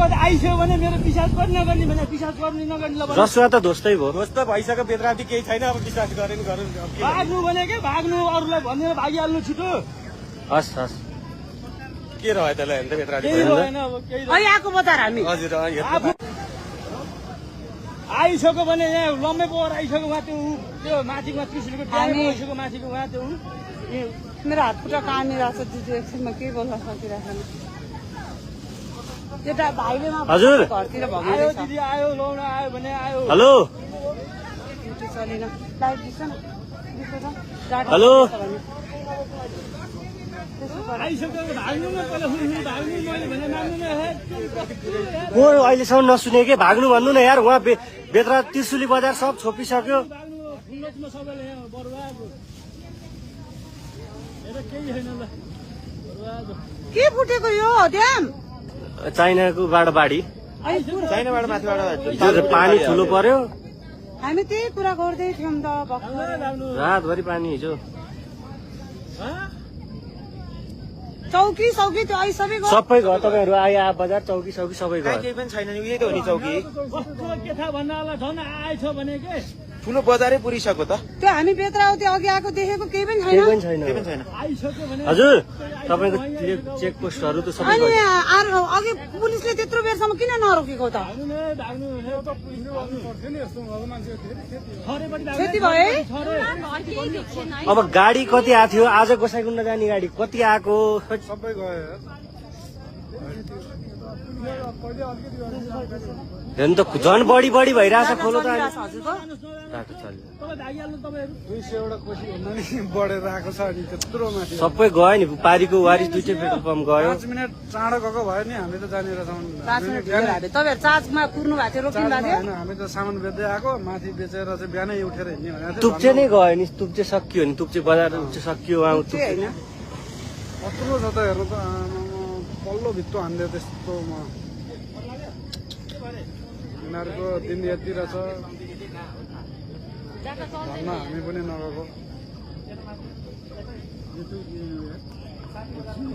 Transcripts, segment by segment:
बाद आइसक्यो भने मेरो विश्वास पनि नगर्ने भने विश्वास गर्ने नगर्ने ल रसुवा त दोस्तै भयो। दोस्त भइसक्यो बेदराती केही छैन अब विश्वास गरेन गरौँ। भाग्नु भने के भाग्नु अरूलाई भनेर भागिहाल्नु छिटो। हस् हस् के रह्यो त्यसलाई हेर्दा बेदराती केही रहेन अब केही अहिले आएको बजार हामी हजुर आइसक्यो भने यहाँ लम्बे पोहोर आइसक्यो उहाँ त्यो माथिको त्रिशुलको आइसक्यो माथिको उहाँ त्यो मेरो हात खुट्टा कामिरहेको छ दिदी एकछिनमा के बोल्न सकिरहेको छैन। त्यता भाइले हजुर घरतिर आयो भगाउँदैछ दिदी आयो लौन आयो भने आयो। हेलो ड्युटी चलेन लाइट दिन्छ न हेलो आइसक्यो भाग्नु न पहिला भाग्नु मैले भने माग्नु न को अहिलेसम्म नसुने के भाग्नु भन्नु न यार। उहाँ बेत्रा त्रिशुली बजार सब छोपिसक्यो। भाग्नु फुल्लोचमा सबैले यहाँ बर्बाद हेर केही छैन ल बर्बाद। के फुटेको यो ड्याम चाइनाकोबाट बाढी चाइनाबाट माथिबाट हिजो पानी ठुलो पर्यो। हामी त्यही कुरा गर्दै थियौँ त रातभरि पानी हिजो। चौकी सौकी त्यो अहिले सबै सबै घर तपाईँहरू आए बजार चौकी सौकी सबै घर। केही पनि छैन नि उही त हो नि चौकी। कस्तो के थाहा भन्नलाई झन् आएछ भने के ठुलो बजारै पुरिसक्यो त। त्यो हामी बेत्राउति अघि आएको देखेको केही पनि केही पनि छैन। छैन। आइसक्यो भने हजुर तपाईँको चेक पोस्टहरू त सबै अनि अघि पुलिसले त्यत्रो बेरसम्म किन नरोकेको त भाग्नु क्षति भयो है? अब गाडी कति आएको थियो आज गोसाइकुण्ड जाने गाडी कति आएको सबै गयो हेर्नु त झन् बढी बढी भइरहेछ खोलो त हजुरको बाटो चल्यो। तपाईँ भागिहाल्नु तपाईँहरू 200 वटा कोसी भन्दा नि बढेर आएको छ अनि त्यत्रो माथि सबै गयो नि पारीको वारिस दुईटै पेट्रोल पम्प गयो। 5 मिनट चाँडो गएको भयो नि हामी त जानेर 5 मिनट ढिलो भयो तपाईँहरू चार्जमा कुर्नु भएको थियो रोकिनु भएको थियो होइन हामी त सामान बेच्दै आएको माथि बेचेर चाहिँ बिहानै उठेर हिँड्ने भनेको थियो। तुप्चे नै गयो नि तुप्चे सकियो नि तुप्चे बजार सकियो होइन कत्रो छ त हेर्नु त पल्लो भित्तो हान्दियो त्यस्तोमा यिनीहरूको दिन यति रहेछ भन्न हामी पनि नगएको।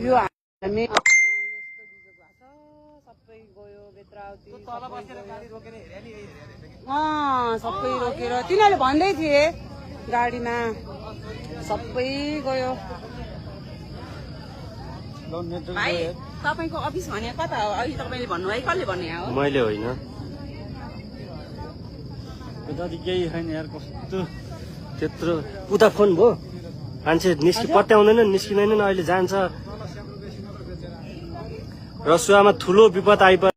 यो हामी सबै गयो बेत्राउति सबै रोकेर तिनीहरूले भन्दै थिए गाडीमा सबै गयो। भाइ तपाईँको अफिस भने कता हो अहिले तपाईँले भन्नु है कसले भन्ने हो मैले होइन। जति केही छैन यार कस्तो त्यत्रो उता फोन भयो मान्छे पत्याउँदैन निस्किँदैन अहिले जान्छ। रसुवामा ठुलो विपद आइप